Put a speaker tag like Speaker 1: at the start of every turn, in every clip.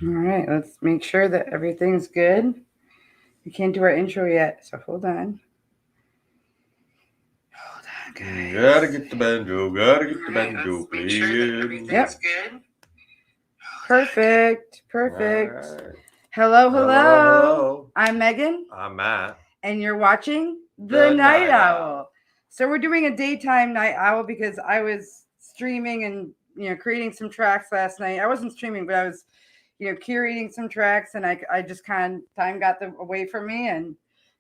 Speaker 1: All right, let's make sure that everything's good. We can't do our intro yet, so hold on. Hold on, guys.
Speaker 2: Gotta get the banjo,
Speaker 1: Let's make sure that everything's good. Perfect.
Speaker 2: Right.
Speaker 1: Hello. I'm Megan,
Speaker 2: I'm Matt.
Speaker 1: and you're watching The Night Owl. So we're doing a daytime Night Owl because I was streaming and creating some tracks last night. I wasn't streaming, but I was curating some tracks, and I just kind of time got away from me, and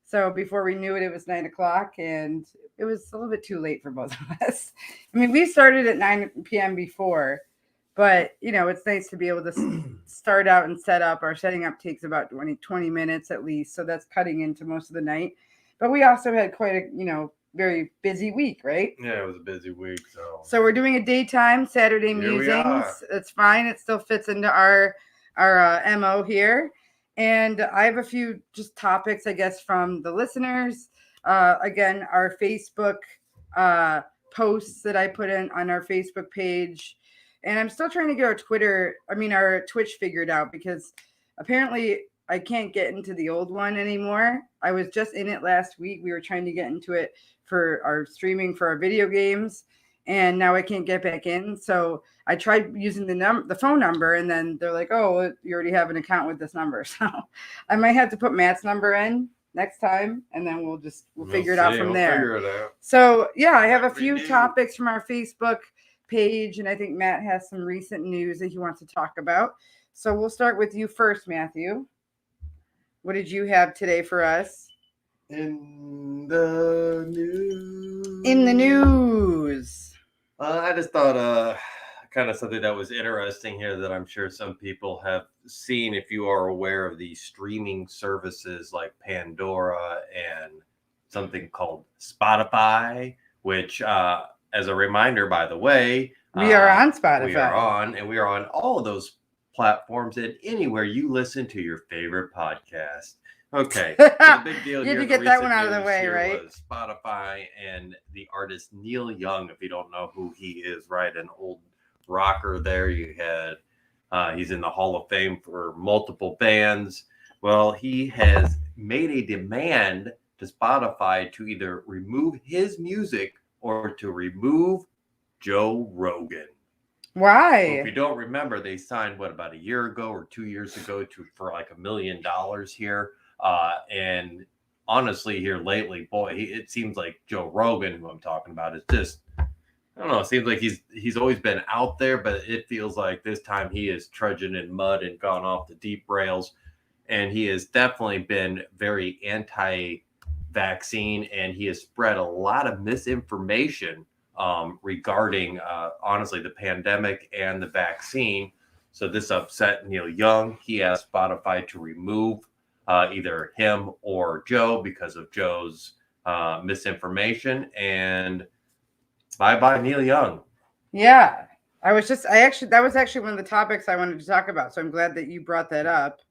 Speaker 1: so before we knew it, it was 9 o'clock, and it was a little bit too late for both of us. I mean, we started at 9 p.m. before, but it's nice to be able to start out and set up. Our setting up takes about 20 minutes at least, so that's cutting into most of the night. But we also had quite a very busy week, right?
Speaker 2: Yeah, it was a busy week,
Speaker 1: So we're doing a daytime Saturday musings. It's fine. It still fits into our MO here. And I have a few just topics, I guess, from the listeners. Again, our Facebook posts that I put in on our Facebook page. And I'm still trying to get our Twitch figured out because apparently I can't get into the old one anymore. I was just in it last week. We were trying to get into it for our streaming for our video games, and now I can't get back in. So I tried using the phone number, and then they're like, "Oh, you already have an account with this number." So I might have to put Matt's number in next time, and then we'll figure it out from there.
Speaker 2: Figure it out.
Speaker 1: So yeah, I have a few topics from our Facebook page, and I think Matt has some recent news that he wants to talk about. So we'll start with you first, Matthew. What did you have today for us?
Speaker 2: In the news. I just thought kind of something that was interesting here that I'm sure some people have seen if you are aware of the streaming services like Pandora and something called Spotify, which as a reminder, by the way,
Speaker 1: we are on Spotify.
Speaker 2: We are on all of those platforms and anywhere you listen to your favorite podcast. Okay, so the big deal
Speaker 1: you
Speaker 2: here.
Speaker 1: had to get that one out of the way, right?
Speaker 2: Was Spotify and the artist Neil Young. If you don't know who he is, right, an old rocker. There you had. He's in the Hall of Fame for multiple bands. Well, he has made a demand to Spotify to either remove his music or to remove Joe Rogan.
Speaker 1: Why?
Speaker 2: So if you don't remember, they signed about a year ago or 2 years ago for like $1 million here. And honestly, here lately, boy, it seems like Joe Rogan, who I'm talking about, is just, I don't know, it seems like he's always been out there, but it feels like this time he is trudging in mud and gone off the deep rails. And he has definitely been very anti-vaccine, and he has spread a lot of misinformation regarding, honestly, the pandemic and the vaccine. So this upset Neil Young. He asked Spotify to remove either him or Joe because of Joe's misinformation, and bye Neil Young.
Speaker 1: Yeah, that was actually one of the topics I wanted to talk about. So I'm glad that you brought that up.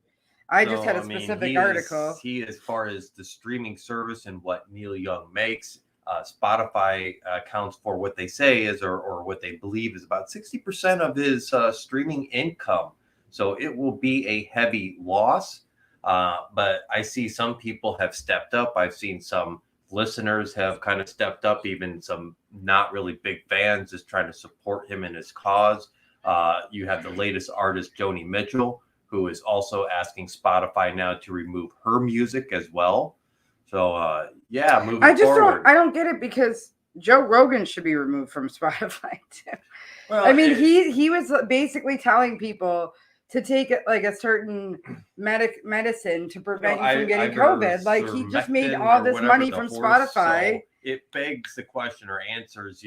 Speaker 1: I just had a specific article.
Speaker 2: As far as the streaming service and what Neil Young makes, Spotify accounts for what they say is, or what they believe is about 60% of his streaming income. So it will be a heavy loss. But I see some people have stepped up. I've seen some listeners have kind of stepped up, even some not really big fans just trying to support him in his cause. You have the latest artist, Joni Mitchell, who is also asking Spotify now to remove her music as well. So, moving forward.
Speaker 1: I don't get it, because Joe Rogan should be removed from Spotify too. Well, I mean, he was basically telling people to take like a certain medicine to prevent you from getting COVID. Like, he just made all this money from Spotify.
Speaker 2: So it begs the question, or answers,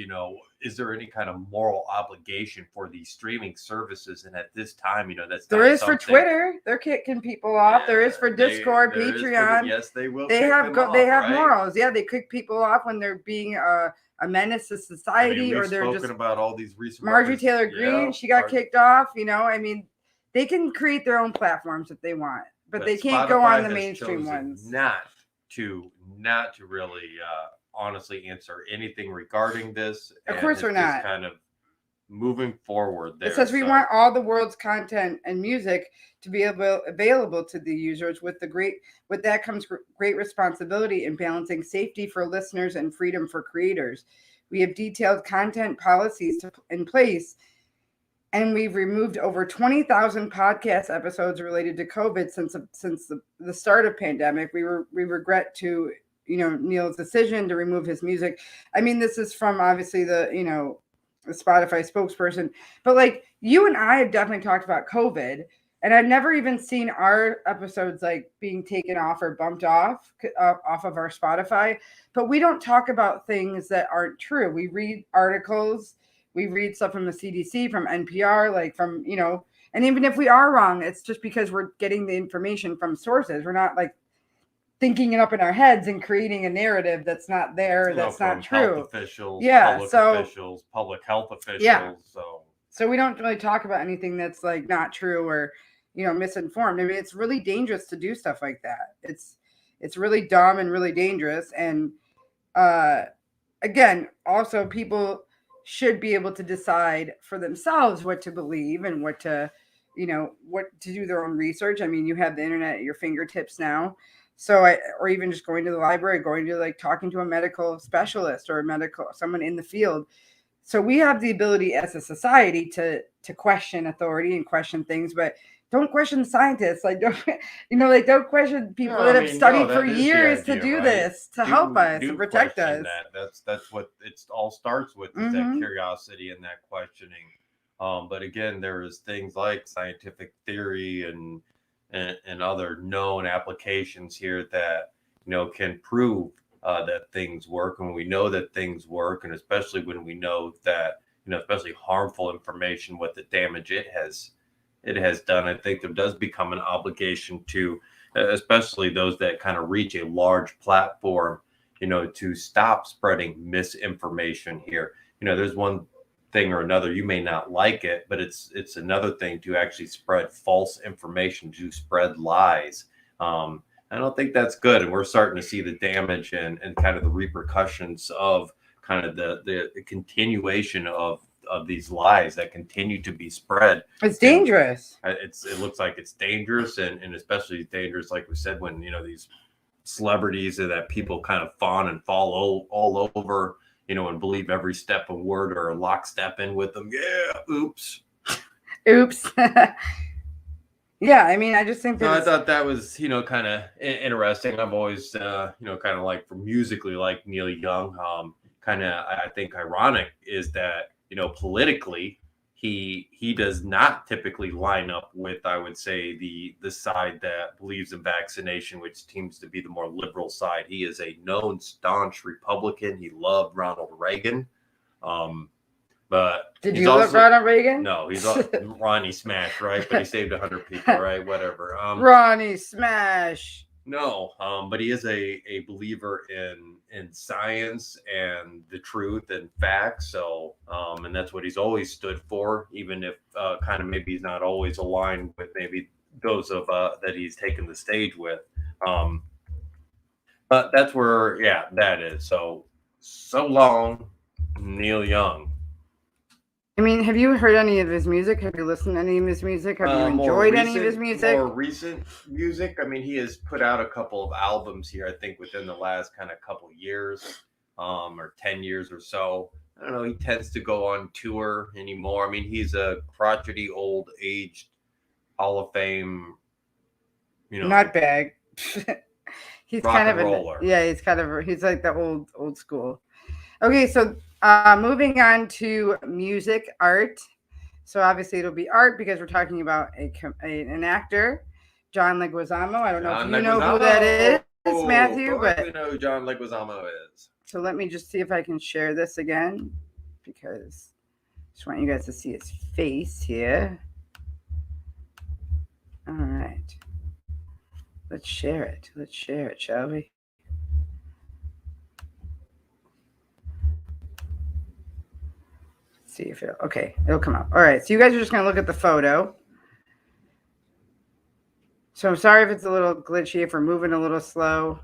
Speaker 2: is there any kind of moral obligation for these streaming services? And at this time, that's
Speaker 1: there is for Twitter. They're kicking people off. There is for Discord, Patreon.
Speaker 2: Yes, they will.
Speaker 1: They have morals. Yeah, they kick people off when they're being a menace to society, or they're just
Speaker 2: about all these recent.
Speaker 1: Marjorie Taylor Greene, she got kicked off. I mean, they can create their own platforms if they want, but they can't go on the mainstream ones.
Speaker 2: Not to really honestly answer anything regarding this.
Speaker 1: Of course, we're not.
Speaker 2: Kind of moving forward there.
Speaker 1: It says we want all the world's content and music to be available to the users. With that comes great responsibility in balancing safety for listeners and freedom for creators. We have detailed content policies in place, and we've removed over 20,000 podcast episodes related to COVID since the start of pandemic. We regret to Neil's decision to remove his music. I mean, this is from obviously the Spotify spokesperson, but like you and I have definitely talked about COVID, and I've never even seen our episodes like being taken off or bumped off of our Spotify. But we don't talk about things that aren't true. We read articles. We read stuff from the CDC, from NPR, like from, and even if we are wrong, it's just because we're getting the information from sources. We're not like thinking it up in our heads and creating a narrative that's not there, that's not true.
Speaker 2: Health officials, public health officials.
Speaker 1: Yeah. So we don't really talk about anything that's like not true or, misinformed. I mean, it's really dangerous to do stuff like that. It's really dumb and really dangerous. And again, also people should be able to decide for themselves what to believe and what to do their own research. I mean, you have the internet at your fingertips now. So or even just going to the library, going to like talking to a medical specialist or someone in the field. So we have the ability as a society to question authority and question things, but don't question scientists. Like don't question people that have studied for years to do this, to help us, to protect us.
Speaker 2: That's what it all starts with, is that curiosity and that questioning. But again, there is things like scientific theory and other known applications here that can prove that things work, and we know that things work, and especially when we know that especially harmful information, what the damage it has done. I think there does become an obligation to, especially those that kind of reach a large platform, to stop spreading misinformation here. There's one thing or another, you may not like it, but it's another thing to actually spread false information, to spread lies. I don't think that's good, and we're starting to see the damage and kind of the repercussions of kind of the continuation of these lies that continue to be spread.
Speaker 1: It's dangerous.
Speaker 2: It looks like it's dangerous, and especially dangerous, like we said, when these celebrities that people kind of fawn and fall all over, and believe every step of word or lockstep in with them. Yeah, oops.
Speaker 1: Yeah, I mean, I just think that
Speaker 2: I thought that was, kind of interesting. I've always, kind of like for musically like Neil Young, kind of, I think ironic is that, politically, he does not typically line up with, I would say, the side that believes in vaccination, which seems to be the more liberal side. He is a known staunch Republican. He loved Ronald Reagan. But
Speaker 1: did you love Ronald Reagan?
Speaker 2: No, he's Ronnie Smash, right? But he saved 100 people, right? Whatever.
Speaker 1: Ronnie Smash.
Speaker 2: No, but he is a believer in science and the truth and facts. So, and that's what he's always stood for, even if kind of maybe he's not always aligned with maybe those of that he's taken the stage with. But that's where, that is. So long, Neil Young.
Speaker 1: I mean, have you heard any of his music? Have you listened to any of his music? Have you enjoyed any of his music?
Speaker 2: More recent music. I mean, he has put out a couple of albums here, I think, within the last kind of couple years, or 10 years or so. I don't know. He tends to go on tour anymore. I mean, he's a crotchety, old, aged Hall of Fame,
Speaker 1: nutbag. He's
Speaker 2: rock
Speaker 1: kind of
Speaker 2: and roller.
Speaker 1: He's like the old school. Okay, so moving on to music, art. So obviously it'll be art because we're talking about an actor, John Leguizamo. I don't know if you know who that is, Matthew, but
Speaker 2: I know who John Leguizamo is.
Speaker 1: So let me just see if I can share this again, because I just want you guys to see his face here. All right. Let's share it, shall we? See if it'll come up. All right, so you guys are just going to look at the photo. So I'm sorry if it's a little glitchy, if we're moving a little slow.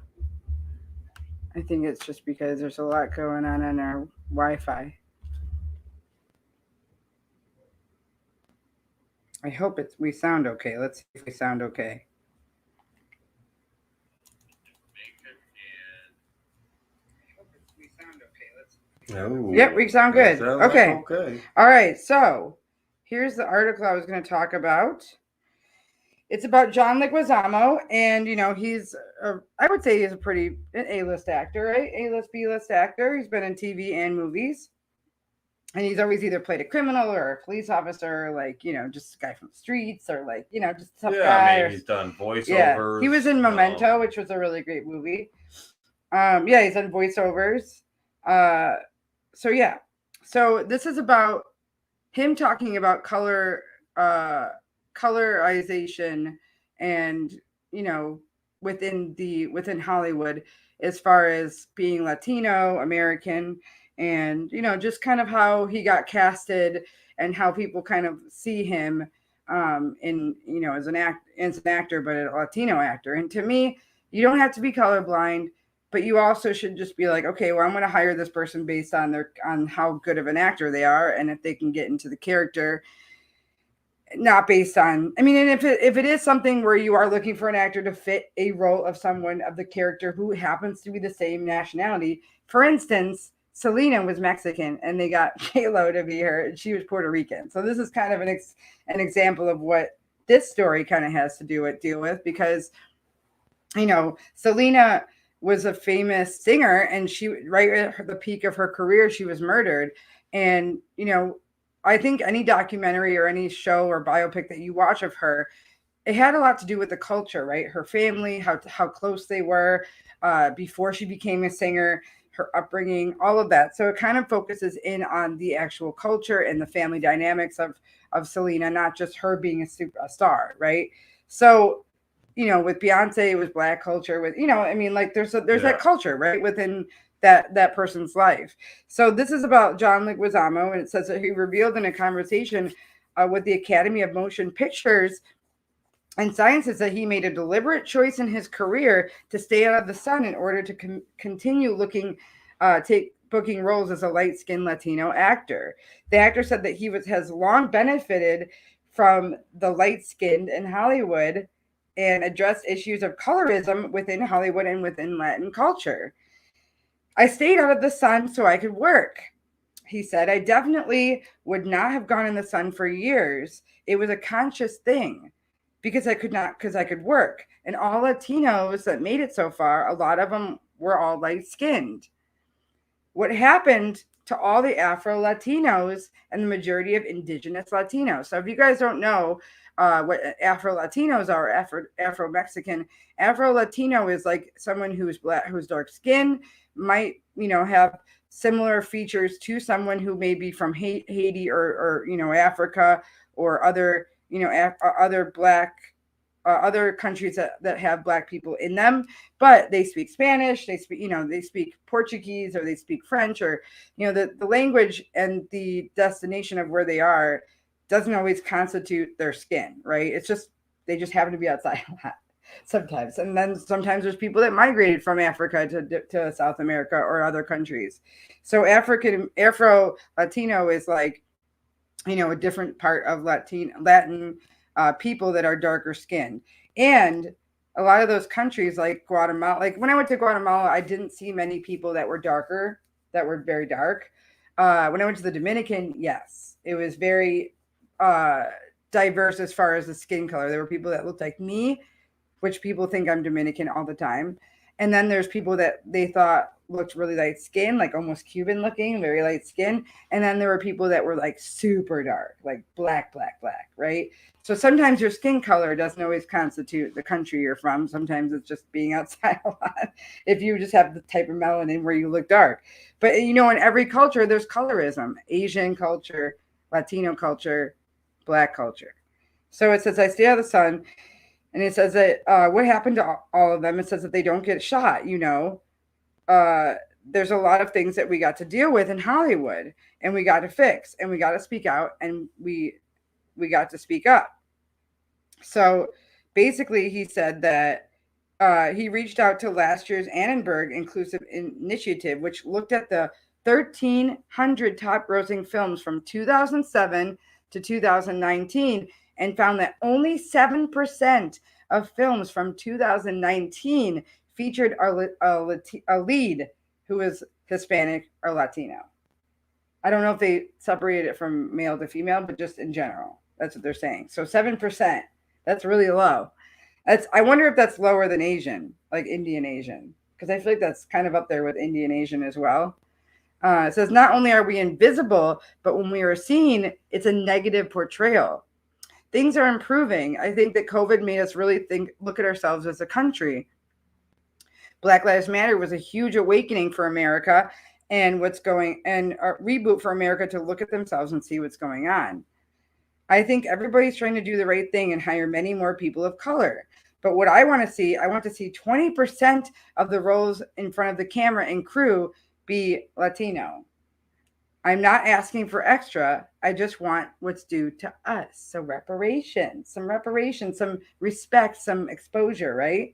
Speaker 1: I think it's just because there's a lot going on our Wi-Fi. I hope we sound okay. Let's see if we sound okay.
Speaker 2: Oh,
Speaker 1: Yep, we sound good. Okay.
Speaker 2: okay.
Speaker 1: All right. So here's the article I was going to talk about. It's about John Leguizamo, and I would say he's a pretty an A-list actor, right? A-list, B-list actor. He's been in TV and movies, and he's always either played a criminal or a police officer, like just a guy from the streets, or like just a tough guy.
Speaker 2: I mean, he's done voiceovers.
Speaker 1: Yeah, he was in Memento, which was a really great movie. Yeah, he's done voiceovers. So yeah, so this is about him talking about colorization, and within Hollywood, as far as being Latino American, and just kind of how he got casted, and how people kind of see him in as an actor, but a Latino actor. And to me, you don't have to be colorblind, but you also should just be like, okay, well, I'm going to hire this person based on how good of an actor they are, and if they can get into the character, not based on, I mean, and if it is something where you are looking for an actor to fit a role of someone of the character who happens to be the same nationality. For instance, Selena was Mexican, and they got J-Lo to be her, and she was Puerto Rican. So this is kind of an example of what this story kind of has to deal with, because Selena was a famous singer, and she, right at the peak of her career, she was murdered. And I think any documentary or any show or biopic that you watch of her, it had a lot to do with the culture, right? Her family, how close they were before she became a singer, her upbringing, all of that. So it kind of focuses in on the actual culture and the family dynamics of Selena, not just her being a star, right? So with Beyonce, it was Black culture. With I mean, like there's that culture, right, within that person's life. So this is about John Leguizamo, and it says that he revealed in a conversation with the Academy of Motion Pictures and Sciences that he made a deliberate choice in his career to stay out of the sun in order to continue booking roles as a light-skinned Latino actor. The actor said that he has long benefited from the light-skinned in Hollywood, and addressed issues of colorism within Hollywood and within Latin culture. I stayed out of the sun so I could work, he said. I definitely would not have gone in the sun for years. It was a conscious thing because I could work. And all Latinos that made it so far, a lot of them were all light skinned. What happened to all the Afro Latinos and the majority of indigenous Latinos? So if you guys don't know what Afro Latinos are, Afro Mexican, Afro Latino is like someone who's black, who's dark skinned, might have similar features to someone who may be from Haiti or Africa, or other other black other countries that have black people in them, but they speak Spanish, they speak Portuguese, or they speak French, or the language and the destination of where they are doesn't always constitute their skin, right? It's just they just happen to be outside a lot sometimes. And then sometimes there's people that migrated from Africa to South America or other countries. So Afro Latino is like a different part of Latin people that are darker skinned. And a lot of those countries, like Guatemala, like when I went to Guatemala, I didn't see many people that were darker, that were very dark. When I went to the Dominican, yes, it was very diverse as far as the skin color. There were people that looked like me, which people think I'm Dominican all the time. And then there's people that they thought looked really light skin, like almost Cuban looking, very light skin. And then there were people that were like super dark, like black, right? So sometimes your skin color doesn't always constitute the country you're from. Sometimes it's just being outside a lot. If you just have the type of melanin where you look dark. But in every culture, there's colorism. Asian culture, Latino culture, black culture. So it says, I stay out of the sun. And it says that what happened to all of them, it says that they don't get shot, there's a lot of things that we got to deal with in Hollywood, and we got to fix, and we got to speak out, and we got to speak up. So basically he said that he reached out to last year's Annenberg Inclusive Initiative, which looked at the 1,300 top grossing films from 2007 to 2019, and found that only 7% of films from 2019 featured a lead who was Hispanic or Latino. I don't know if they separated it from male to female, but just in general, that's what they're saying. So 7%, that's really low. I wonder if that's lower than Asian, like Indian Asian, because I feel like that's kind of up there with Indian Asian as well. It says not only are we invisible, but when we are seen, it's a negative portrayal. Things are improving. I think that COVID made us really look at ourselves as a country. Black Lives Matter was a huge awakening for America and a reboot for America to look at themselves and see what's going on. I think everybody's trying to do the right thing and hire many more people of color. But what I want to see 20% of the roles in front of the camera and crew be Latino. I'm not asking for extra. I just want what's due to us. So some respect, some exposure, right?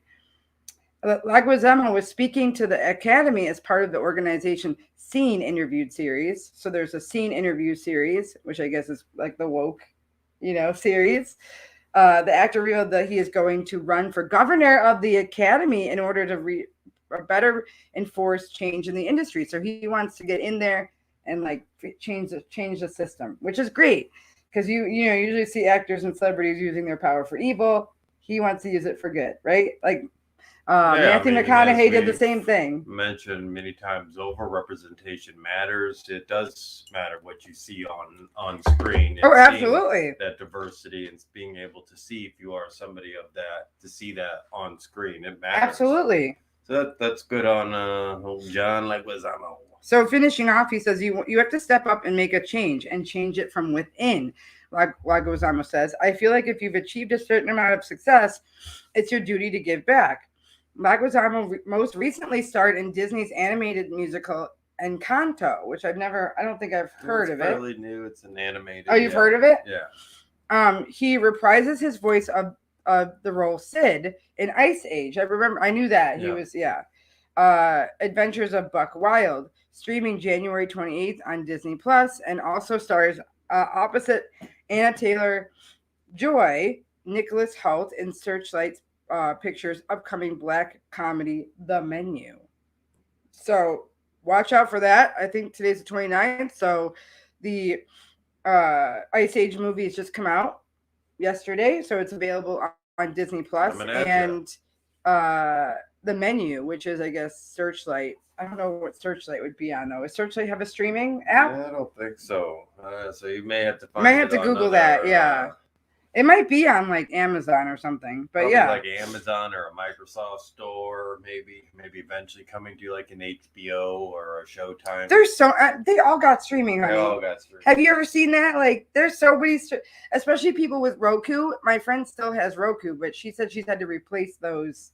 Speaker 1: Leguizamo was speaking to the Academy as part of the organization Scene Interviewed series. So there's a Scene Interview series, which I guess is like the woke, series. The actor revealed that he is going to run for governor of the Academy in order to better enforce change in the industry. So he wants to get in there and like change the system, which is great because you usually see actors and celebrities using their power for evil. He wants to use it for good, right? Like Matthew McConaughey did the same thing.
Speaker 2: Mentioned many times over, representation matters. It does matter what you see on screen.
Speaker 1: Oh, absolutely.
Speaker 2: That diversity and being able to see if you are somebody of that, to see that on screen, it matters.
Speaker 1: Absolutely.
Speaker 2: So that's good on old John Leguizamo.
Speaker 1: So finishing off, he says you have to step up and make a change and change it from within. Like Leguizamo says, I feel like if you've achieved a certain amount of success, it's your duty to give back. Leguizamo most recently starred in Disney's animated musical Encanto, which I don't think I've heard of it. It's
Speaker 2: fairly new. It's an animated.
Speaker 1: Oh, you've heard of it?
Speaker 2: Yeah.
Speaker 1: He reprises his voice of the role Sid in Ice Age. I knew that. He was, Adventures of Buck Wild, streaming January 28th on Disney Plus, and also stars opposite Anna Taylor-Joy, Nicholas Hoult in Searchlight's Pictures' upcoming black comedy, The Menu. So watch out for that. I think today's the 29th. So the Ice Age movie has just come out yesterday. So it's available on Disney Plus. And The Menu, which is, I guess, Searchlight. I don't know what Searchlight would be on, though. Does Searchlight have a streaming app?
Speaker 2: Yeah, I don't think so. So you may have to
Speaker 1: Google that, yeah. It might be on like Amazon or something, but yeah,
Speaker 2: like Amazon or a Microsoft store, maybe eventually coming to like an HBO or a Showtime.
Speaker 1: They all got streaming, honey.
Speaker 2: They all got streaming.
Speaker 1: Have you ever seen that? Like, there's so many, especially people with Roku. My friend still has Roku, but she said she's had to replace those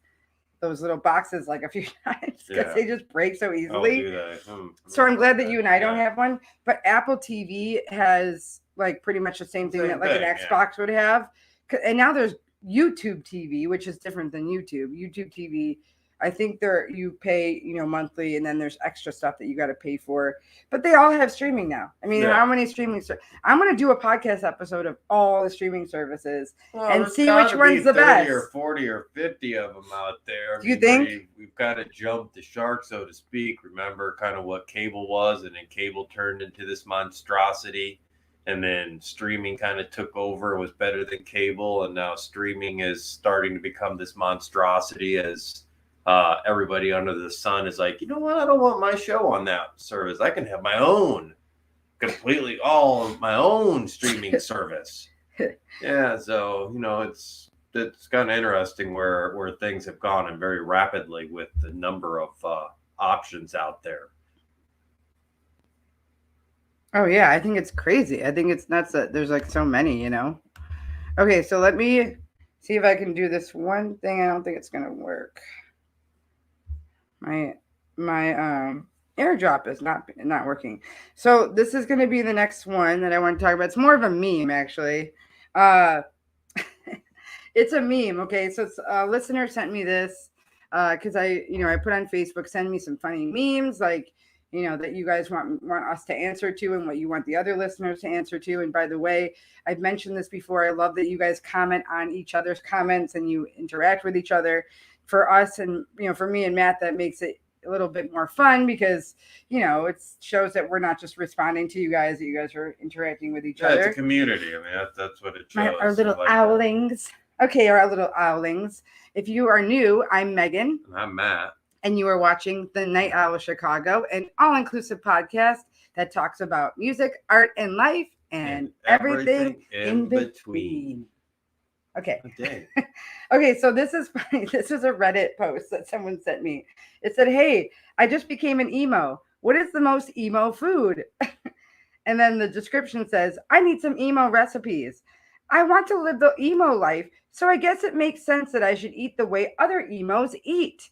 Speaker 1: little boxes like a few times because they just break so easily. So I'm glad that you and I don't have one. But Apple TV has like pretty much the same thing that like an Xbox would have. And now there's YouTube TV, which is different than YouTube. YouTube TV, I think you pay, monthly, and then there's extra stuff that you got to pay for. But they all have streaming now. I mean, how many streaming? I'm going to do a podcast episode of all the streaming services and see which one's the best.
Speaker 2: 30 or 40 or 50 of them out there.
Speaker 1: Do you think?
Speaker 2: We've got to jump the shark, so to speak. Remember kind of what cable was, and then cable turned into this monstrosity. And then streaming kind of took over, was better than cable. And now streaming is starting to become this monstrosity as everybody under the sun is like, you know what? I don't want my show on that service. I can have my own, my own streaming service. Yeah. So, it's kind of interesting where things have gone, and very rapidly with the number of options out there.
Speaker 1: Oh, yeah. I think it's crazy. I think it's nuts that there's like so many, Okay, so let me see if I can do this one thing. I don't think it's going to work. My AirDrop is not working. So this is going to be the next one that I want to talk about. It's more of a meme, actually. It's a meme. Okay, so it's a listener sent me this because I put on Facebook, send me some funny memes, like, that you guys want us to answer to, and what you want the other listeners to answer to. And by the way, I've mentioned this before. I love that you guys comment on each other's comments and you interact with each other. For us, and for me and Matt, that makes it a little bit more fun because it shows that we're not just responding to you guys, that you guys are interacting with each other.
Speaker 2: It's a community. I mean, that's what it shows.
Speaker 1: Our little owlings. Okay, our little owlings. If you are new, I'm Megan.
Speaker 2: And I'm Matt.
Speaker 1: And you are watching the Night Owl Chicago, an all-inclusive podcast that talks about music, art, and life, and everything in between. Okay. Okay, so this is funny. This is a Reddit post that someone sent me. It said, "Hey, I just became an emo. What is the most emo food?" And then the description says, "I need some emo recipes. I want to live the emo life, so I guess it makes sense that I should eat the way other emos eat.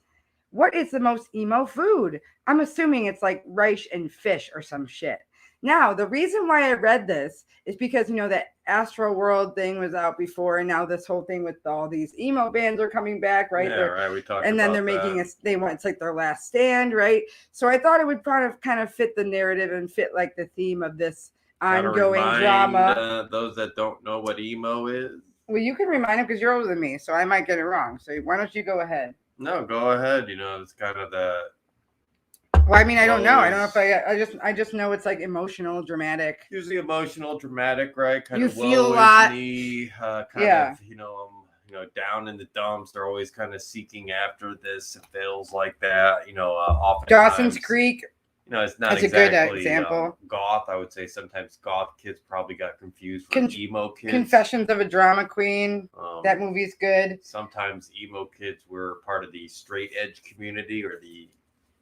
Speaker 1: What is the most emo food?" I'm assuming it's like rice and fish or some shit. Now, the reason why I read this is because, that Astro World thing was out before, and now this whole thing with all these emo bands are coming back, right?
Speaker 2: Yeah, right. We talked
Speaker 1: and then
Speaker 2: about
Speaker 1: they're making
Speaker 2: that.
Speaker 1: it's like their last stand, right? So I thought it would kind of fit the narrative and fit like the theme of this ongoing drama.
Speaker 2: Those that don't know what emo is.
Speaker 1: Well, you can remind them because you're older than me, so I might get it wrong. So why don't you go ahead?
Speaker 2: No, go ahead. It's kind of the.
Speaker 1: Well, I mean, I don't know. I don't know if I just know it's like emotional, dramatic.
Speaker 2: Usually emotional, dramatic, right? Kind
Speaker 1: you
Speaker 2: of
Speaker 1: feel a lot.
Speaker 2: Of, down in the dumps. They're always kind of seeking after this. It feels like that. Often
Speaker 1: Dawson's Creek.
Speaker 2: It's not
Speaker 1: That's
Speaker 2: exactly
Speaker 1: a good example.
Speaker 2: Goth. I would say sometimes goth kids probably got confused with emo kids.
Speaker 1: Confessions of a Drama Queen. That movie's good.
Speaker 2: Sometimes emo kids were part of the straight edge community, or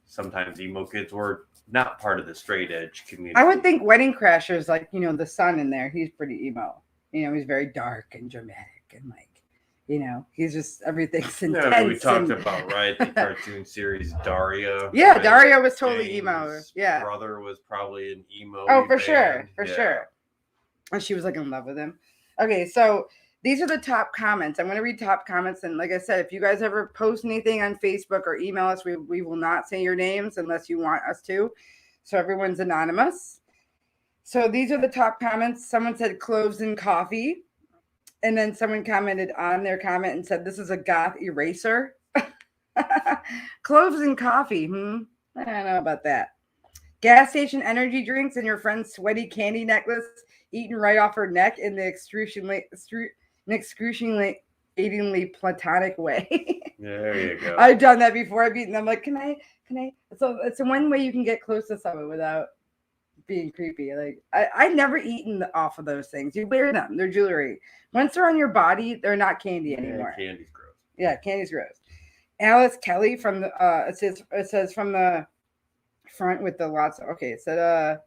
Speaker 2: sometimes emo kids were not part of the straight edge community.
Speaker 1: I would think Wedding Crashers, like, the son in there, he's pretty emo. He's very dark and dramatic and he's just, everything's intense.
Speaker 2: Yeah, we talked about, right, the cartoon series Daria.
Speaker 1: Yeah,
Speaker 2: right?
Speaker 1: Daria was totally emo. Yeah.
Speaker 2: Brother was probably an emo.
Speaker 1: Oh, for sure. For sure. And she was like in love with him. Okay, so these are the top comments. I'm going to read top comments. And like I said, if you guys ever post anything on Facebook or email us, we will not say your names unless you want us to. So everyone's anonymous. So these are the top comments. Someone said cloves and coffee. And then someone commented on their comment and said, "This is a goth eraser." Cloves and coffee. I don't know about that. Gas station energy drinks and your friend's sweaty candy necklace eaten right off her neck in the excruciatingly platonic way.
Speaker 2: There you go.
Speaker 1: I've done that before. I've eaten them. Like, can I? So it's one way you can get close to someone without being creepy. Like, I never eaten off of those things. You wear them. They're jewelry. Once they're on your body, they're not candy anymore.
Speaker 2: Candy's gross.
Speaker 1: Yeah, candy's gross. Alice Kelly from the it says from the front with the lots of, okay, it said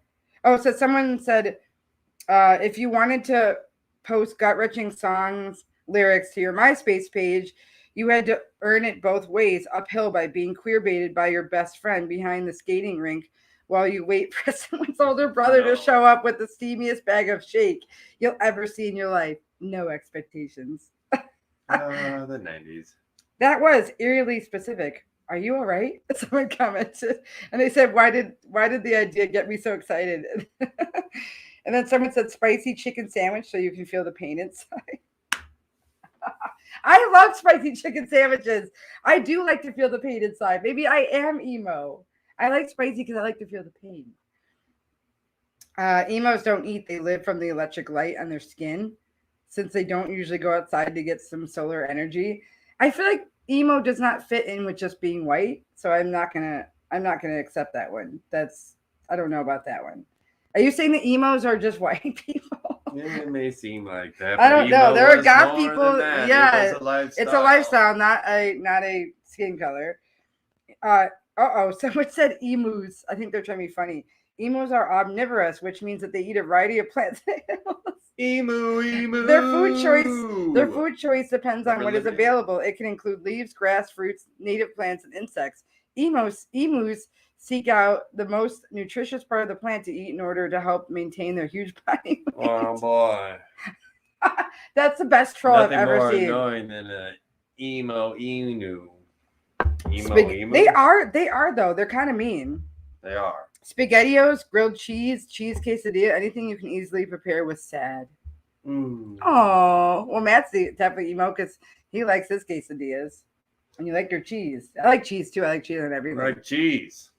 Speaker 1: so someone said if you wanted to post gut-wrenching songs lyrics to your MySpace page, you had to earn it both ways, uphill by being queer baited by your best friend behind the skating rink while you wait for someone's older brother to show up with the steamiest bag of shake you'll ever see in your life. No expectations.
Speaker 2: The 90s.
Speaker 1: That was eerily specific. Are you all right? Someone commented, and they said, "Why did the idea get me so excited?" And then someone said, "Spicy chicken sandwich, so you can feel the pain inside." I love spicy chicken sandwiches. I do like to feel the pain inside. Maybe I am emo. I like spicy because I like to feel the pain. Emos don't eat; they live from the electric light on their skin, since they don't usually go outside to get some solar energy. I feel like emo does not fit in with just being white, so I'm not gonna accept that one. I don't know about that one. Are you saying the emos are just white people?
Speaker 2: Yeah, it may seem like that.
Speaker 1: I don't know. There are goth people. Yeah,
Speaker 2: it's
Speaker 1: a lifestyle, not a skin color. Someone said emus. I think they're trying to be funny. Emus are omnivorous, which means that they eat a variety of plants.
Speaker 2: Emu.
Speaker 1: Their food choice depends on what is available. It can include leaves, grass, fruits, native plants, and insects. Emus seek out the most nutritious part of the plant to eat in order to help maintain their huge body weight.
Speaker 2: Oh boy.
Speaker 1: That's the best troll I've ever seen.
Speaker 2: Nothing more annoying than an emu. Emu.
Speaker 1: They are though. They're kind of mean.
Speaker 2: They are.
Speaker 1: SpaghettiOs, grilled cheese, cheese quesadilla, anything you can easily prepare with sad. Oh, well, Matt's the type of emo because he likes his quesadillas. And you like your cheese. I like cheese too. I like cheese on everything.
Speaker 2: I like cheese.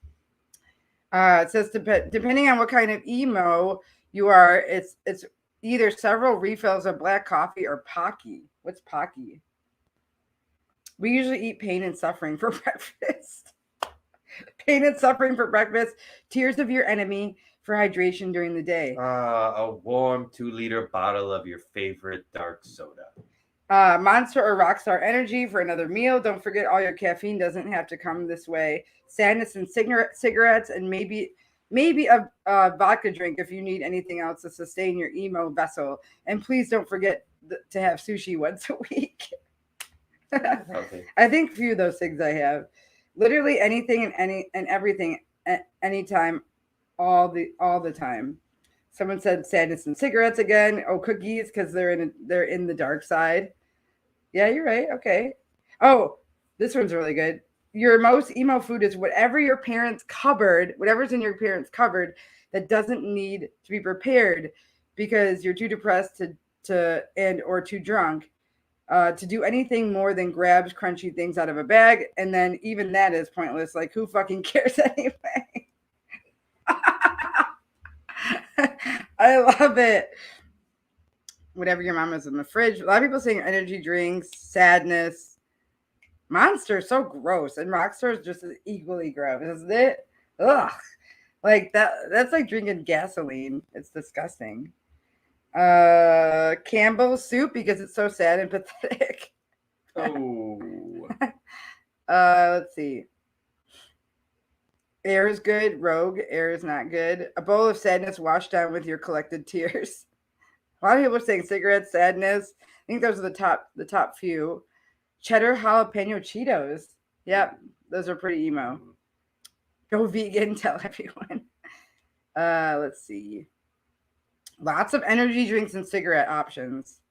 Speaker 1: It says depending on what kind of emo you are, it's either several refills of black coffee or Pocky. What's Pocky? We usually eat pain and suffering for breakfast. Pain and suffering for breakfast. Tears of your enemy for hydration during the day.
Speaker 2: A warm 2-liter bottle of your favorite dark soda.
Speaker 1: Monster or Rockstar Energy for another meal. Don't forget all your caffeine doesn't have to come this way. Sadness and cigarettes, and maybe a vodka drink if you need anything else to sustain your emo vessel. And please don't forget to have sushi once a week. Okay. I think a few of those things I have. Literally anything and everything at any time, all the time. Someone said sadness and cigarettes again. Oh, cookies because they're in the dark side. Yeah, you're right. Okay. Oh, this one's really good. Your most emo food is whatever's in your parents' cupboard that doesn't need to be prepared because you're too depressed or too drunk to do anything more than grabs crunchy things out of a bag. And then even that is pointless. Like, who fucking cares anyway? I love it. Whatever your mom has in the fridge. A lot of people saying energy drinks, sadness. Monster is so gross. And Rockstar is just as equally gross, isn't it? Ugh. Like that's like drinking gasoline. It's disgusting. Campbell's soup because it's so sad and pathetic.
Speaker 2: Oh.
Speaker 1: Let's see. Air is good. Rogue. Air is not good. A bowl of sadness washed down with your collected tears. A lot of people are saying cigarettes, sadness. I think those are the top few. Cheddar jalapeno Cheetos. Yep, those are pretty emo. Go vegan, tell everyone. Let's see. Lots of energy drinks and cigarette options.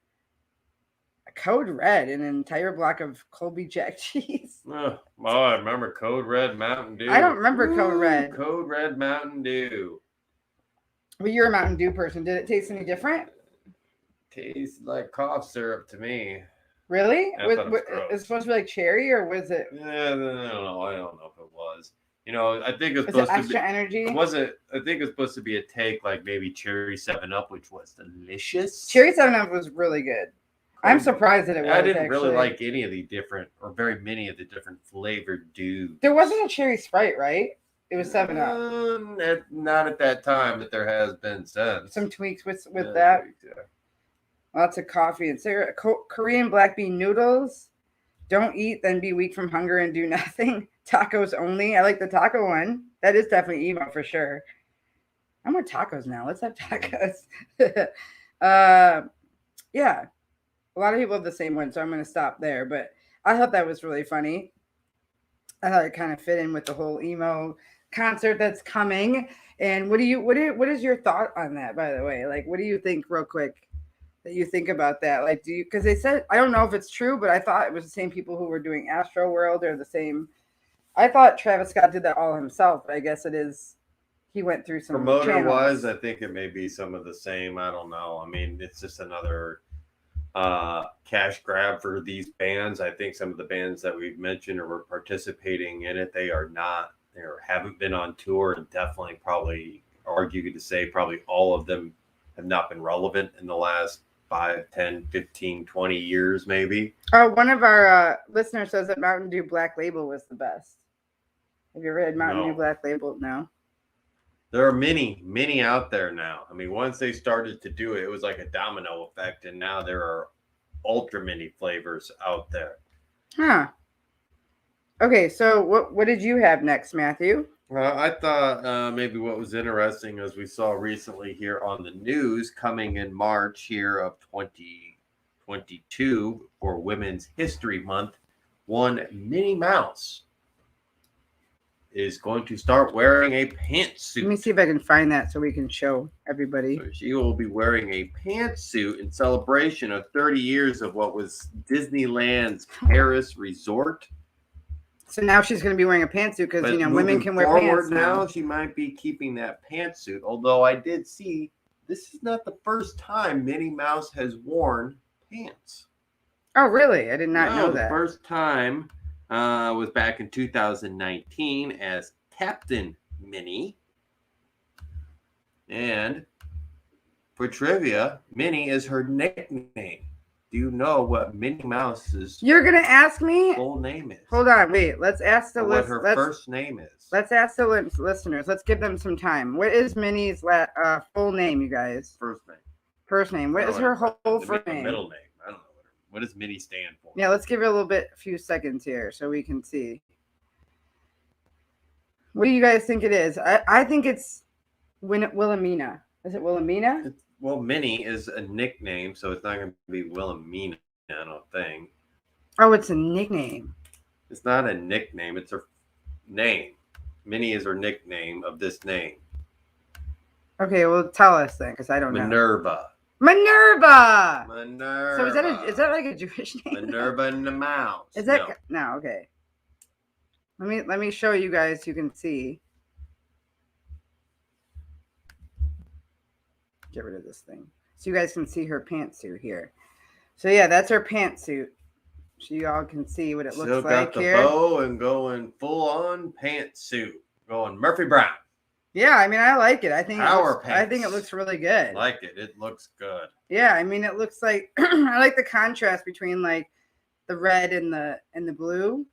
Speaker 1: A Code Red, an entire block of Colby Jack cheese.
Speaker 2: Oh, I remember Code Red Mountain Dew.
Speaker 1: I don't remember Code Red.
Speaker 2: Code Red Mountain Dew.
Speaker 1: Well, you're a Mountain Dew person. Did it taste any different?
Speaker 2: Tastes like cough syrup to me.
Speaker 1: Really? It's supposed to be like cherry, or was it?
Speaker 2: Yeah, I don't know. I don't know if it was. You know, I think it was
Speaker 1: supposed to be extra energy.
Speaker 2: I think it was supposed to be a take like maybe cherry 7-Up, which was delicious.
Speaker 1: Cherry 7-Up was really good. I'm surprised that it was.
Speaker 2: I didn't really like any of the different, or very many of the different flavored dews.
Speaker 1: There wasn't a cherry Sprite, right? It was 7-Up.
Speaker 2: Not at that time, but there has been since.
Speaker 1: Some tweaks with that.
Speaker 2: Yeah.
Speaker 1: Lots of coffee and cigarette. Korean black bean noodles. Don't eat, then be weak from hunger and do nothing. Tacos only. I like the taco one. That is definitely emo for sure. I want tacos now. Let's have tacos. Yeah. A lot of people have the same one, so I'm going to stop there. But I thought that was really funny. I thought it kind of fit in with the whole emo concert that's coming. And what is your thought on that, by the way? Like, what do you think, real quick, that you think about that? Like, because they said, I don't know if it's true, but I thought it was the same people who were doing Astro World or the same. I thought Travis Scott did that all himself, but I guess it is. He went through some
Speaker 2: promoter-wise. I think it may be some of the same. I don't know. I mean, it's just another cash grab for these bands. I think some of the bands that we've mentioned or were participating in it, they are not, or haven't been on tour, and definitely probably argue to say probably all of them have not been relevant in the last 5, 10, 15, 20 years, maybe.
Speaker 1: Oh, one of our listeners says that Mountain Dew Black Label was the best. Have you ever had Mountain Dew Black Label? No.
Speaker 2: There are many out there now. I mean, once they started to do it, it was like a domino effect, and now there are ultra many flavors out there.
Speaker 1: Huh. Okay, so what did you have next, Matthew?
Speaker 2: I thought maybe what was interesting, as we saw recently here on the news, coming in March here of 2022 for Women's History Month, one Minnie Mouse is going to start wearing a pantsuit.
Speaker 1: Let me see if I can find that so we can show everybody.
Speaker 2: So she will be wearing a pantsuit in celebration of 30 years of what was Disneyland's Paris resort.
Speaker 1: So now she's going to be wearing a pantsuit because,
Speaker 2: But
Speaker 1: you know, women
Speaker 2: moving
Speaker 1: can wear
Speaker 2: forward
Speaker 1: pants
Speaker 2: now,
Speaker 1: now.
Speaker 2: she might be keeping that pantsuit. Although I did see this is not the first time Minnie Mouse has worn pants.
Speaker 1: Oh, really? I did not know
Speaker 2: The
Speaker 1: that.
Speaker 2: first time was back in 2019 as Captain Minnie. And for trivia, Minnie is her nickname. Do you know what Minnie Mouse's
Speaker 1: You're going to ask me?
Speaker 2: full name is?
Speaker 1: Hold on, wait. Let's ask the
Speaker 2: what her first name is.
Speaker 1: Let's ask the listeners. Let's give them some time. What is Minnie's full name, you guys?
Speaker 2: First name.
Speaker 1: First name. What is her whole first name?
Speaker 2: Middle name. I don't know. What does Minnie stand for?
Speaker 1: Yeah, let's give it a few seconds here so we can see. What do you guys think it is? I think it's Wilhelmina. Is it Wilhelmina?
Speaker 2: Well, Minnie is a nickname, so it's not going to be Wilhelmina, I don't think.
Speaker 1: Oh, it's a nickname.
Speaker 2: It's not a nickname. It's her name. Minnie is her nickname of this name.
Speaker 1: Okay, well, tell us then, because I don't know.
Speaker 2: Minerva.
Speaker 1: So is that like a Jewish name?
Speaker 2: Minerva and the Mouse.
Speaker 1: Is that no? Okay. Let me show you guys. You can see. Get rid of this thing so you guys can see her pantsuit here. So yeah, that's her pantsuit. So you all can see what it looks like here.
Speaker 2: Still got the bow and going full on pantsuit. Going Murphy Brown.
Speaker 1: Yeah, I mean, I like it. I think
Speaker 2: it
Speaker 1: looks really good.
Speaker 2: Like it. It looks good.
Speaker 1: Yeah, I mean, it looks like I like the contrast between like the red and the blue.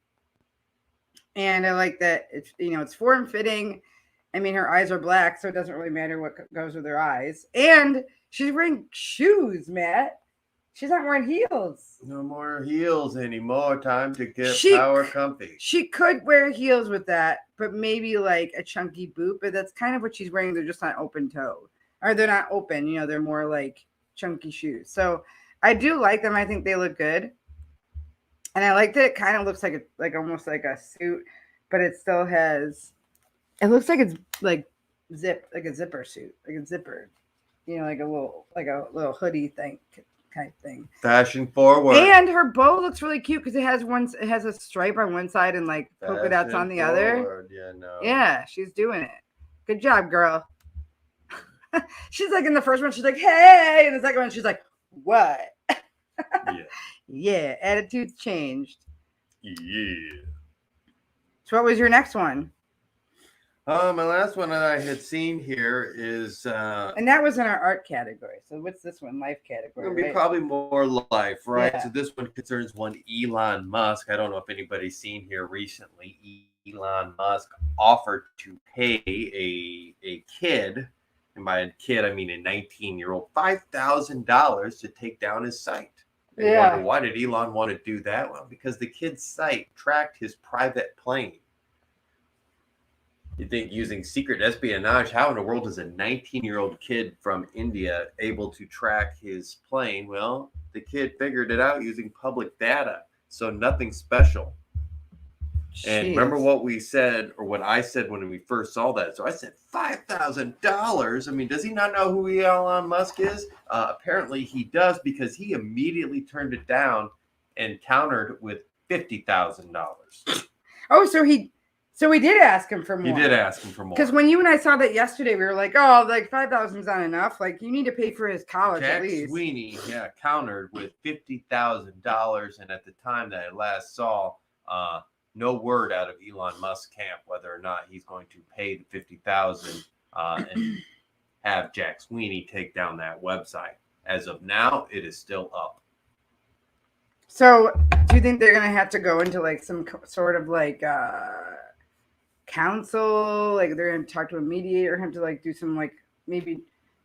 Speaker 1: And I like that it's, you know, it's form fitting. I mean, her eyes are black, so it doesn't really matter what goes with her eyes. And she's wearing shoes, Matt. She's not wearing heels.
Speaker 2: No more heels anymore. Time to get power comfy.
Speaker 1: She could wear heels with that, but maybe like a chunky boot. But that's kind of what she's wearing. They're just not open toe. Or they're not open. You know, they're more like chunky shoes. So I do like them. I think they look good. And I like that it kind of looks like almost like a suit, but it still has... It looks like it's like a zipper suit, like a zipper, you know, like a little hoodie thing, kind of thing.
Speaker 2: Fashion forward.
Speaker 1: And her bow looks really cute because it has a stripe on one side and like polka dots on the other.
Speaker 2: Yeah, no.
Speaker 1: Yeah, she's doing it. Good job, girl. She's like in the first one, she's like, hey, and the second one, she's like, what?
Speaker 2: Yeah.
Speaker 1: Yeah, attitude's changed.
Speaker 2: Yeah.
Speaker 1: So what was your next one?
Speaker 2: My last one that I had seen here is
Speaker 1: and that was in our art category. So what's this one? Life category.
Speaker 2: It'll be probably more life, right?
Speaker 1: Yeah.
Speaker 2: So this one concerns one Elon Musk. I don't know if anybody's seen here recently. Elon Musk offered to pay a kid, and by kid I mean a 19-year-old, $5,000 to take down his site. And you wonder, why did Elon want to do that? Well, because the kid's site tracked his private plane. You think using secret espionage, how in the world is a 19-year-old kid from India able to track his plane? Well, the kid figured it out using public data, so nothing special. Jeez. And remember what we said, or what I said when we first saw that? So I said $5,000. I mean, does he not know who Elon Musk is? Apparently he does, because he immediately turned it down and countered with $50,000.
Speaker 1: Oh, so we did ask him for more.
Speaker 2: He did ask him for more.
Speaker 1: Because when you and I saw that yesterday, we were like, oh, like 5,000 is not enough. Like, you need to pay for his college
Speaker 2: Jack
Speaker 1: at least.
Speaker 2: Sweeney, countered with $50,000. And at the time that I last saw, no word out of Elon Musk's camp whether or not he's going to pay the $50,000 and have Jack Sweeney take down that website. As of now, it is still up.
Speaker 1: So, do you think they're going to have to go into like some sort of like counsel? Like they're going to talk to a mediator, have to like do some like maybe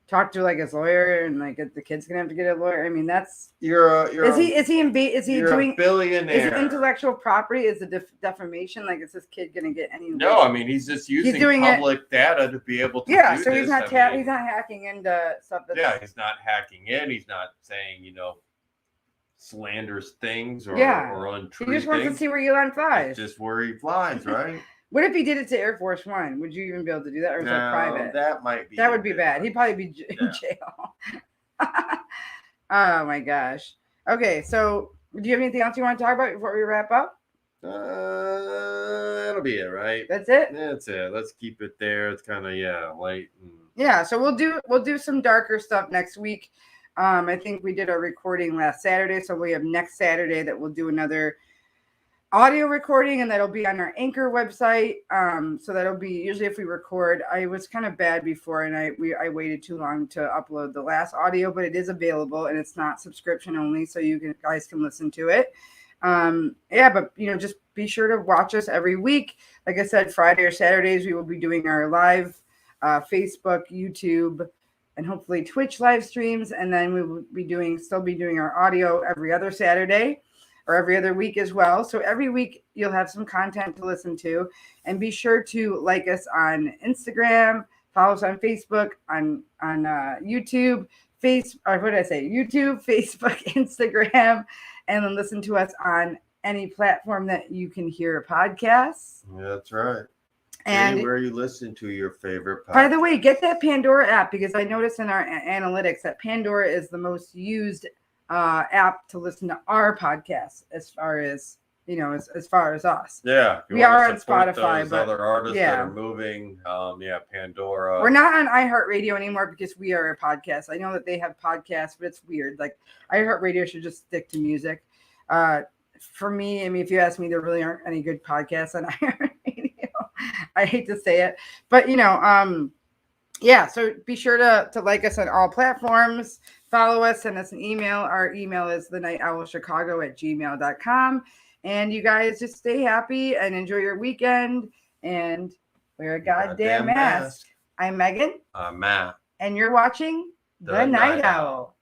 Speaker 1: talk to like his lawyer, and like the kid's going to have to get a lawyer? I mean, that's is he doing
Speaker 2: a billionaire?
Speaker 1: Is it intellectual property? Is the defamation, like is this kid going to get any?
Speaker 2: No, I mean he's just using public data to be able to.
Speaker 1: Yeah,
Speaker 2: do
Speaker 1: so
Speaker 2: this.
Speaker 1: he's not hacking into stuff.
Speaker 2: He's not hacking in. He's not saying slanders things or untrue.
Speaker 1: He just wants to see where Elon flies.
Speaker 2: It's just where he flies, right?
Speaker 1: What if he did it to Air Force One? Would you even be able to do that, or is that private? That would be bad. He'd probably be in jail. Oh my gosh. Okay, so do you have anything else you want to talk about before we wrap up?
Speaker 2: That'll be it, right?
Speaker 1: That's it.
Speaker 2: That's it. Let's keep it there. It's kind of late.
Speaker 1: Yeah, so we'll do some darker stuff next week. I think we did our recording last Saturday, so we have next Saturday that we'll do another audio recording, and that'll be on our Anchor website. So that'll be usually if we record. I was kind of bad before, and I waited too long to upload the last audio, but it is available and it's not subscription only, so guys can listen to it. But just be sure to watch us every week. Like I said, Friday or Saturdays we will be doing our live Facebook, YouTube, and hopefully Twitch live streams, and then we will still be doing our audio every other Saturday or every other week as well. So every week you'll have some content to listen to, and be sure to like us on Instagram, follow us on Facebook, on YouTube, YouTube, Facebook, Instagram, and then listen to us on any platform that you can hear podcasts.
Speaker 2: That's right.
Speaker 1: And
Speaker 2: anywhere you listen to your favorite podcast.
Speaker 1: By the way, get that Pandora app, because I noticed in our analytics that Pandora is the most used app to listen to our podcast as far as as far as us.
Speaker 2: Yeah,
Speaker 1: we are on Spotify, but
Speaker 2: other artists that are moving. Pandora.
Speaker 1: We're not on iHeartRadio anymore because we are a podcast. I know that they have podcasts, but it's weird. Like iHeartRadio should just stick to music. For me, I mean, if you ask me, there really aren't any good podcasts on iHeartRadio. I hate to say it, but so be sure to like us on all platforms, follow us, send us an email. Our email is thenightowlchicago@gmail.com. And you guys just stay happy and enjoy your weekend and wear a goddamn mask. I'm Megan.
Speaker 2: I'm Matt.
Speaker 1: And you're watching The Night Owl.